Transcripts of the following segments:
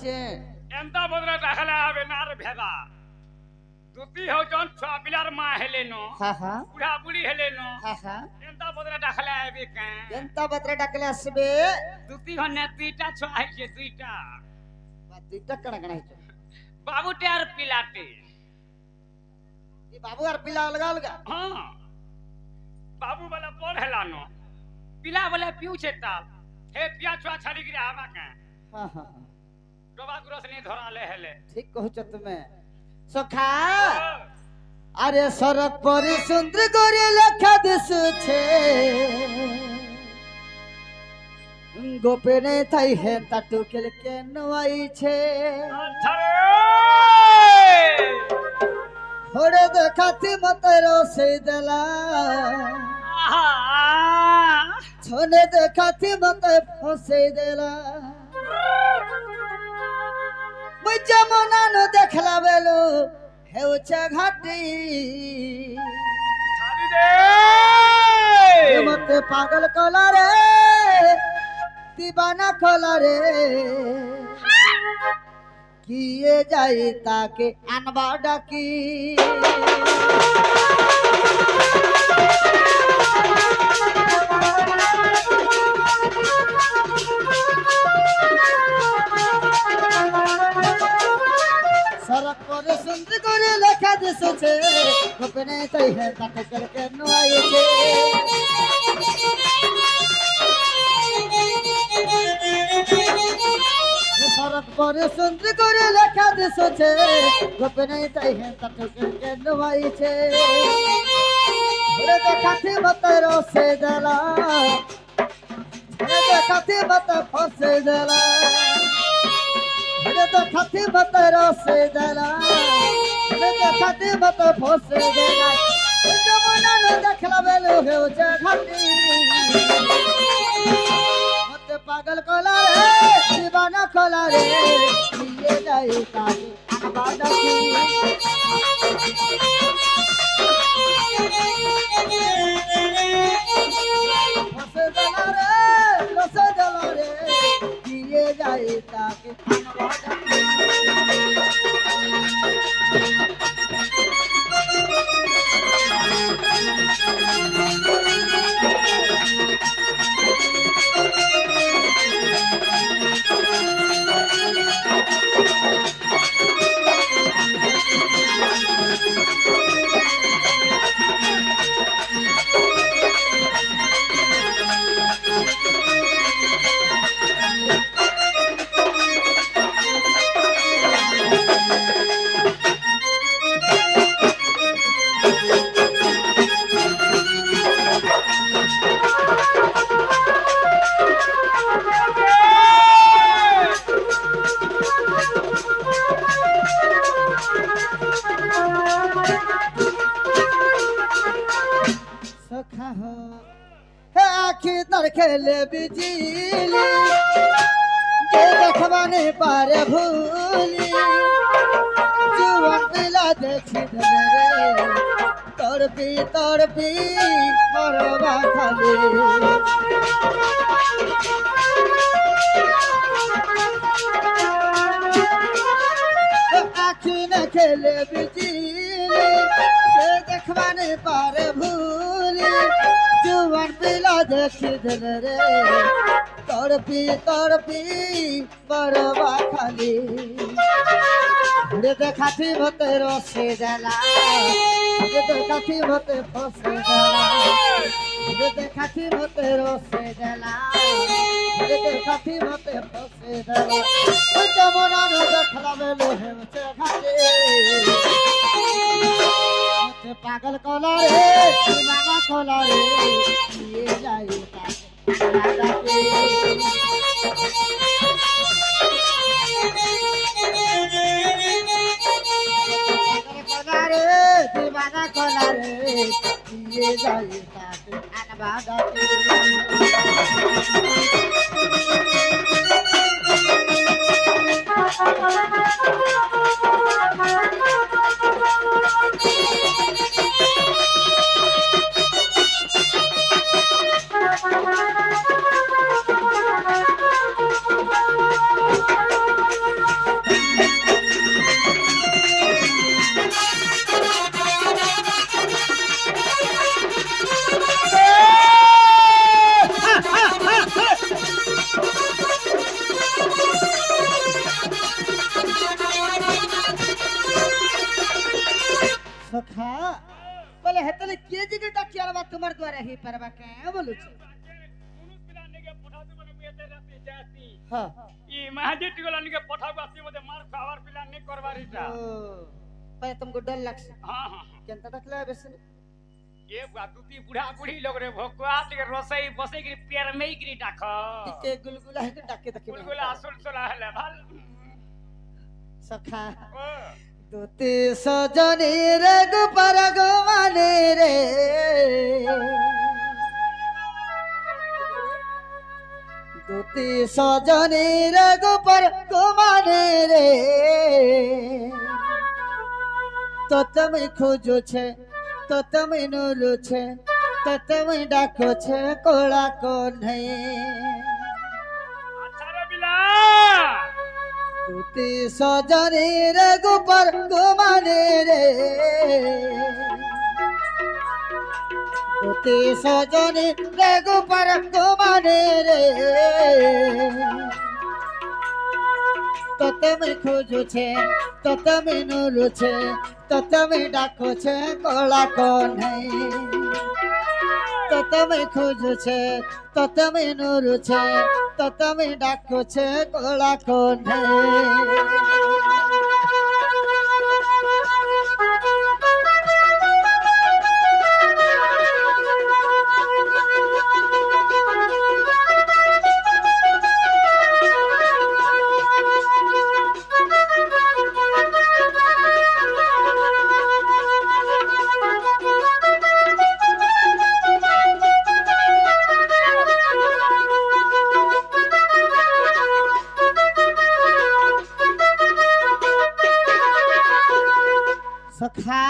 কইছে এন্তা বদলে রাখলে হবে না আর ভেদা দুটি হও জন ছয়া পিলার মা হেলে ন হ্যাঁ হ্যাঁ বুড়া বুড়ি হেলে ন হ্যাঁ হ্যাঁ এন্তা বদলে রাখলে হবে কে কেনতা বত্রে ডাকলে আসবে দুটি হনে দুইটা ছয়া হইছে দুইটা দুইটা কাড়া কাড়া হইছে বাবুটে আর পিলাটে এই বাবু আর পিলা अलगा अलगा হ্যাঁ বাবু বলে পড় হেলা ন পিলা বলে পিউছে তাল হে পিয়া ছয়া ছাড়ি গিরে আবা কে হ্যাঁ হ্যাঁ ডবা গ্রসনি ধরালে হেলে ঠিক কইছ তুমি সখা আরে সড়ক পরে সুন্দর করে লেখা দিছছে গোপনে তাই হে তাটুকেল কেন আইছে হড়ে দেখাতি মতের সে দেলা ছনে দেখাতি মতে ফসে দেলা মুই যেমন আনো দেখলা বেলো হেউছে ঘাটি ছাড়ি দে মতে পাগল কলা রে দিবানা কলা রে কিয়ে যাই তাকে আনবা ডাকি সড়ক পরে সুন্দর করে লেখা দিছছে গোপনে তাই হে তাটকেল কেন আইছে সড়ক পরে সুন্দর করে লেখা দিছছে গোপনে তাই হে তাটকেল কেন আইছে ওরে দেখাতি মতে রসে দেলা ওরে দেখাতি মতে ফসে দেলা ওরে দেখাতি মতে রসে দেলা ওরে দেখাতি মতে ফসে দেলা যেমন আনো দেখলা বেলো হেউছে ঘাটি মতে পাগল কলা রে দিবানা কলা রে দিয়ে যাই তাকে আনবা ডাকি ফসে দেলা রে দিয়ে যাই তাকে আনবা ডাকি सखा हो हे आखी तर खेले बिजली जे देखबाने पारे भूली जुवन पिला देखी धरे तड़पी मरवा खाली आखी न खेले बिजली जे देखबाने पारे भूली जुवन पिला देखी धरे तड़पी बरवा खाली रे देखाती मते रसे देला रे देखाती मते फसे देला रे देखाती मते रसे देला रे देखाती मते फसे देला जेमन आनो देखला बेलो हेउছে ঘাটি मते पागल कला रे दीवाना कला रे किए जाई ताके डाके दीवाना कला रे किए जाई ताके आनबा डाके सखा बोले हेतले के जगह डाकिया बा तुम्हार द्वारा ही परबा के बोलू छ मुनु पिला ने के पठा दे मने मेते राती जाती हां ई महाजित गोला ने के पठा बासी मते मार खावर पिला ने करवारीटा पे तुमको डर लगस हां हां केनता डकला बेस ये बातुती बुढ़ा बुढ़ी लोग रे भोकवा के रसई बसे के पैर में ही गिरी डाख के गुलगुला है के डाके देखे गुलगुला असुल सोला है भाल सखा ओ दोते सजनी रे गुपर गवाने रे दोते सजनी रे गुपर गवाने रे तो તમે ખોજો છે તો તમે નોરો છે તો તમે ડાકો છે કોળા કોને अच्छा रे बिला तुती सजनी रे गुपर गुमाने रे तुती सजनी रे गुपर गुमाने रे तो તમે ખોજો છે તો તમે નોરો છે તો તમે ડાકો છે કોળા કોને તો તમે ખોજો છે તો તમે નોરો છે તો તમે ડાકો છે કોળા કોને सखा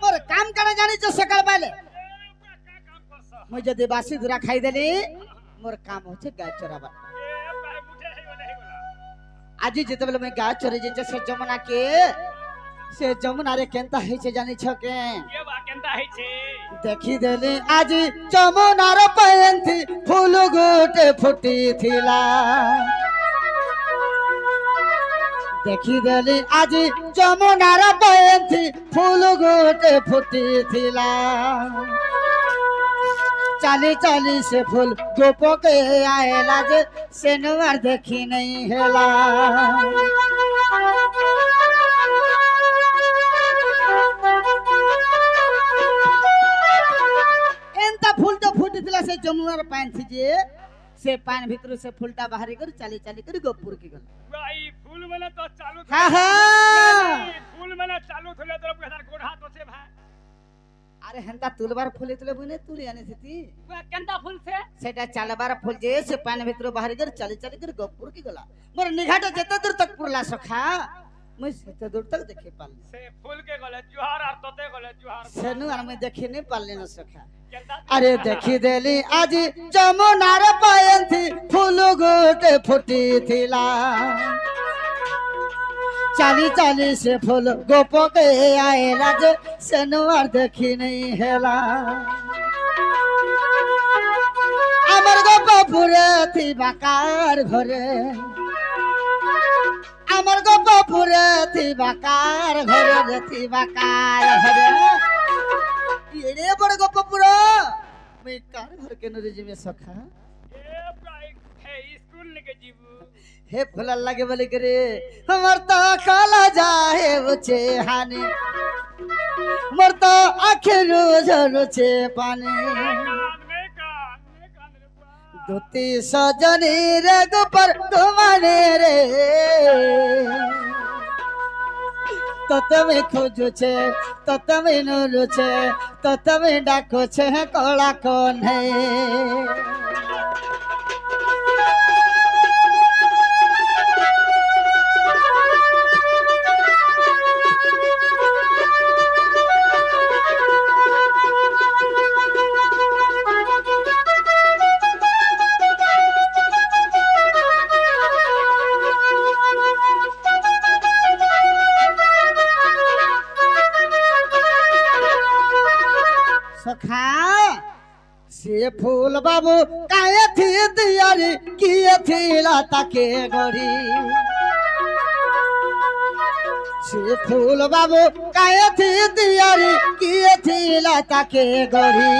मोर काम करे जानी जो सकल बाले काम करस मुझे देवासी दुरा खाई देली मोर काम होचे गाय चराबा ए भाई मुठे है बोला आज जेतबेले मैं गाय चरे जे से जमुना के से जमुना रे केनता है छे जानी छ के ये बा केनता है छे देखी देली आज जमुना रे पयंती फूल गोटे फुटी थिला देखी देली आज जमुना रे पयंती फूल गोटे फुटी थिला चाली चाली से फूल गोपो के आएला जे से नवर देखी नहीं हेला एंता फूल तो फुटी थिला से जमुना रे पान थी जे से पान भीतर से फूलटा बाहरी कर चाली चाली कर गोपुर की गल भाई फूल मने तो चालू हाँ हाँ फूल मने चालू थले तो कथार गोड़ हाथ होसे भाई अरे हेंता तुलबार फूले तुले बुने तुली आने थी केनता फूल से सेटा चालबार फूल जे से पान भीतर बाहरी कर चाली चाली कर गोपुर की गला मोर निघाट जेते दूर तक पुरला सखा मैं सेते दूर तक देखे पाल से फूल के गले जुहार और तोते गले जुहार सेनु आर मैं देखे नहीं पाले न सखा केनता अरे देखी देली आज जमुना रे पायंती फूल गोटे फुटी थिला चाली चाली से फूल गोपो के आएला जे सेनुआर देखी नहीं हेला अमर गोपो पुरे थी बाकार घरे अमर गोपो पुरे थी बाकार घरे रे थी बाकार घरे ये बड़ गोपो पुरो मैं कार घर के नरे में सखा ए भाई है स्कूल लेके जीवू हे फुला लगे बोले करे हमर तो काला जाए उचे हाने मर तो आखिर रोज रोचे पानी धोती सजनी रे गोपर घुमाने रे तो तमे खोजो छे तो तमे नोरो छे तो तमे डाको छे कोला कोन है सखा से फूल बाबू काहे थी दियारी किए थी लाता के गोरी से फूल बाबू काहे थी तियारी किए थी लता के गढ़ी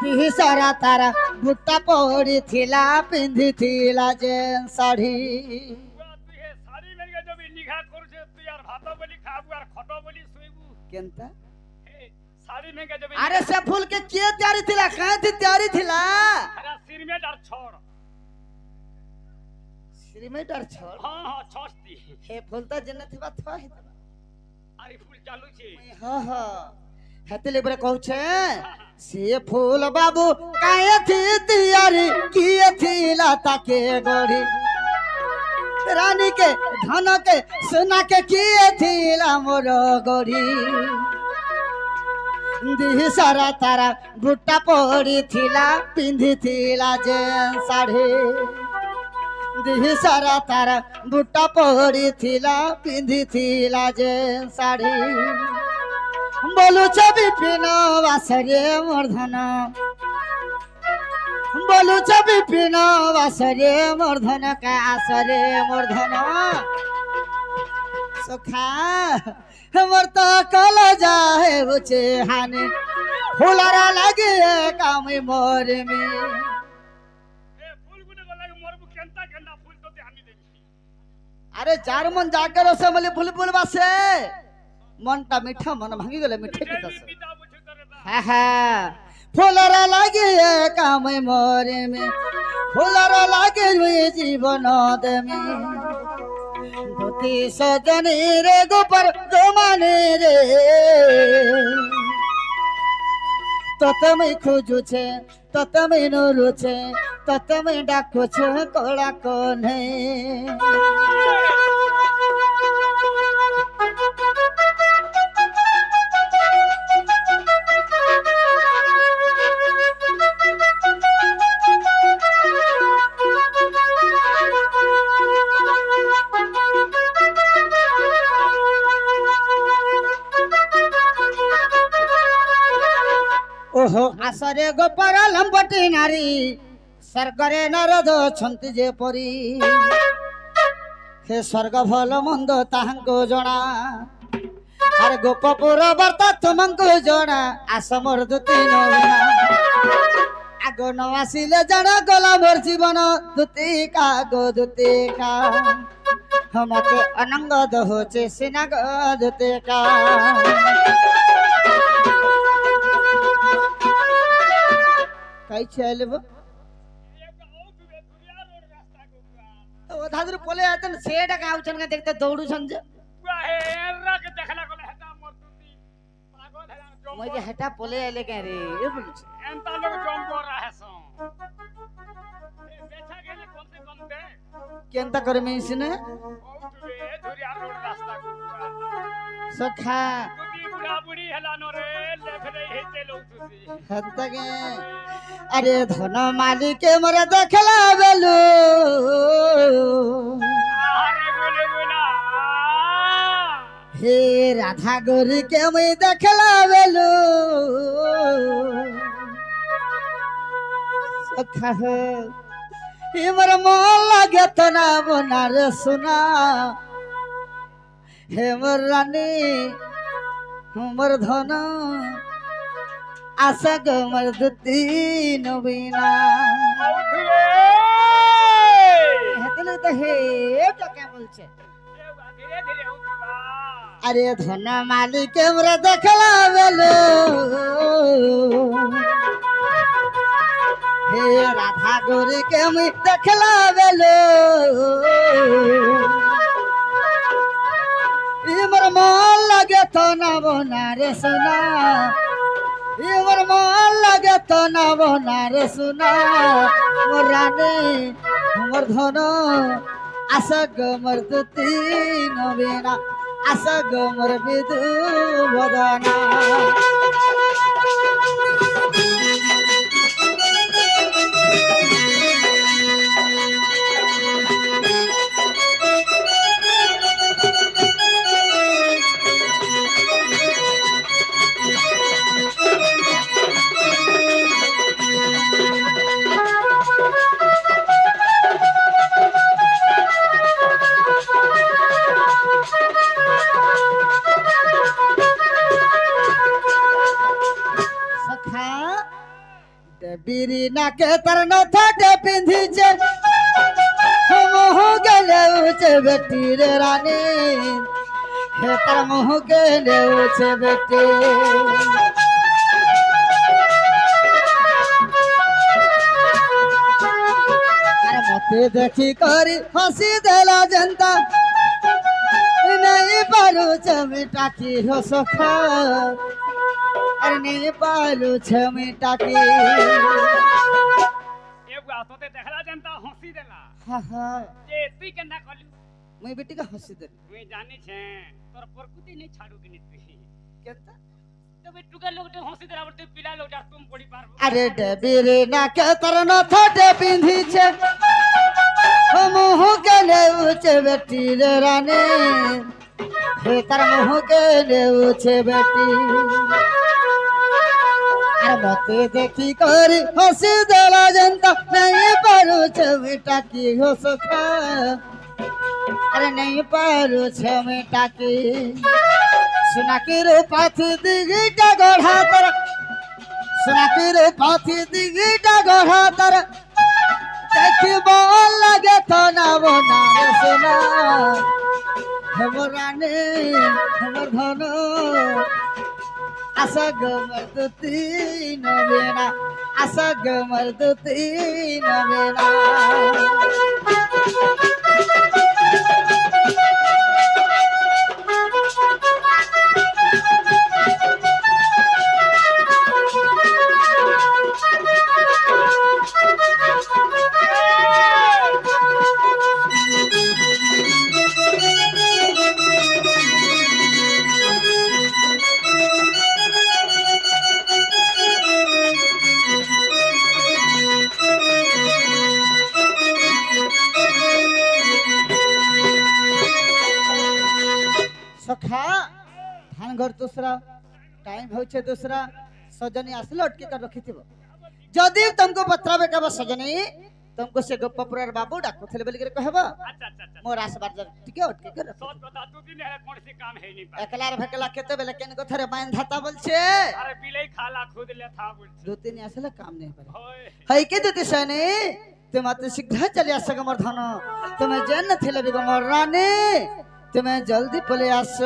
दिशरा तारा भुट्टा पड़ी थिला पिंधी थिला जेन साड़ी তুই হে শাড়ি মেরে যাবি নিঘা করছে তুই আর ভাত বলি খাবু আর খট বলি শুইবু केनता হে শাড়ি মেরে যাবি अरे से फूल के तैयारी थिला काहे थी तैयारी थिला আরে সিরমেট আর ছড় श्रीमेटर छोड़ হ্যাঁ হ্যাঁ ছস্তি हे फूल तो जन्नत थी बात है আরে ফুল চালু ছে हाँ हाँ हेतले बरे कहू छे से फूल बाबू काहे थी तैयारी किए थी लता के गढ़ी रानी के धन के सोना के किए थी मोर गढ़ी दिशरा तारा भुट्टा पड़ी थिला पिंधी थिला जेन साड़ी दिशरा तारा भुट्टा पड़ी थिला पिंधी थिला जेन साड़ी बोलू छवि पिनो वासरे मूर्धन बोलू छवि पिनो वासरे मूर्धन का आसरे मूर्धन सुखा हमर तो कल जाए बुचे हाने फुलरा लगे काम मोर में এ ফুল গুনে গলা মরবু কেনতা কেনা ফুল তোতে আমি দেবি अरे जार मन जाकर से मले फुल फुल बासे मनटा मीठा मन भांगी गले मीठे पिता से পিতা বুঝে তোরে বা हा हा फुलरा लगे काम मोर में फुलरा लगे जीवन में धोती सजनी रे गोपर गोमाने रे ततमै खोजु छे ततमै नोरु छे ततमै डाको छे कोड़ा कोने ओहो आसरे गोपर लंबटी नारी स्वर्गरे नारद छंती जे परी हे स्वर्ग भल मंद ताहांको जना अरे गोपपुर बर्ता तुमको जना आस मोर दुती नवीना आगो न आसिले जाना गला मोर जीवन दुती का गो दुती का हमते अनंग दहोचे सिना गो दुती का कई चलबो एक औ तुरे दुनिया रोड रास्ता को ओ धादर पोले आतन सेडा गाउछन का देखते दौड़ू छन जे बुआ हे एरा के देखला गले हेता मोर तुती पागल है जम मजे हटा पोले आले के रे ए बोलू छे एंता लोग जम कर रहे सो बेचा गेले कोनते कोनते केनता करमे इसने औ तुरे दुनिया रोड रास्ता को सखा तुती बुढ़ा बुढ़ी हला नो रे लेफरे हेते लोग तुती हत्ता के अरे धन मालिक मोरे देखला बेलू अरे गोले गोला हे राधा गोरी के मैं देखला बेलू सखा हो हे मोर मन लागे तो ना बनार सुना हे मोर रानी मोर धन आशा गमर दुती नवीना औ तुरे हेतले तो हे तो क्या बोलछे धीरे धीरे औ तुवा अरे धन मालिक मोरे देखला बेलो हे राधा गोरी के मैं देखला बेलो मोर मन लगे तो ना बना रे सुना मोर मन लगे तो ना बना रे सुना मोर रानी मोर धन आशा गमर दुती नवीना आशा गमर विदु बदना নাকে তার নথাটে পিঁধিছে মুহ গেলে উঠে বেটির রানী হে তার মুহ গেলে উঠে বেটি আর মতে দেখি করি হসি দেলা জনতা नहीं पालू छमिटा की हो सखा अरे नहीं पालू छमिटा की एगो आतोते देखला जनता हंसी देला हाँ हाँ जे तुई केना कलु मैं बेटी का हंसी दे तुई जानी छे तोर प्रकृति नहीं छाड़ू कि नहीं तुई कहता तबे टुका लोग तो हंसी देला बोलते पिला लोग जा तुम पड़ी पारबो अरे डेबिरे ना के तरन थटे पिंधी छे मुह गले उचे बेटी रे रानी हे तार मुह गले उचे बेटी अरे मते देखी करी हंसी देला जनता नहीं पारू छमिटा की हो सखा अरे नहीं पारू छमिटा की सुना की रूपा थी दिगीटा गढ़ा तर सुना की रूपा थी दिगीटा गढ़ा तर देखी बोल लगे तो ना वो नाम सुना हमर रानी हमर धनो आशा गमर दुती नवेना आशा गमर दुती नवेना सखा धान घर दूसरा टाइम होछे दूसरा सजनी आसले अटके कर रखी थी जदि तुमको पत्रावे कहबो सजनी तुमको से गोपपुरर बाबू डाकुथले बोली के कहबो अच्छा अच्छा अच्छा मोर आसबार जब टिके अटके कर सच बता तू दिन है कौन सी काम है नहीं पा एकलार भकला केते बेले केन को थरे बांध धाता बोलछे अरे बिलाई खाला खुद ले था बोल दो तीन आसले काम नहीं पारे होय हई के जति सने तुम अति शीघ्र चली आस गमर धन तुम्हें जन थिले बिगमर रानी तुम्हें जल्दी पले आस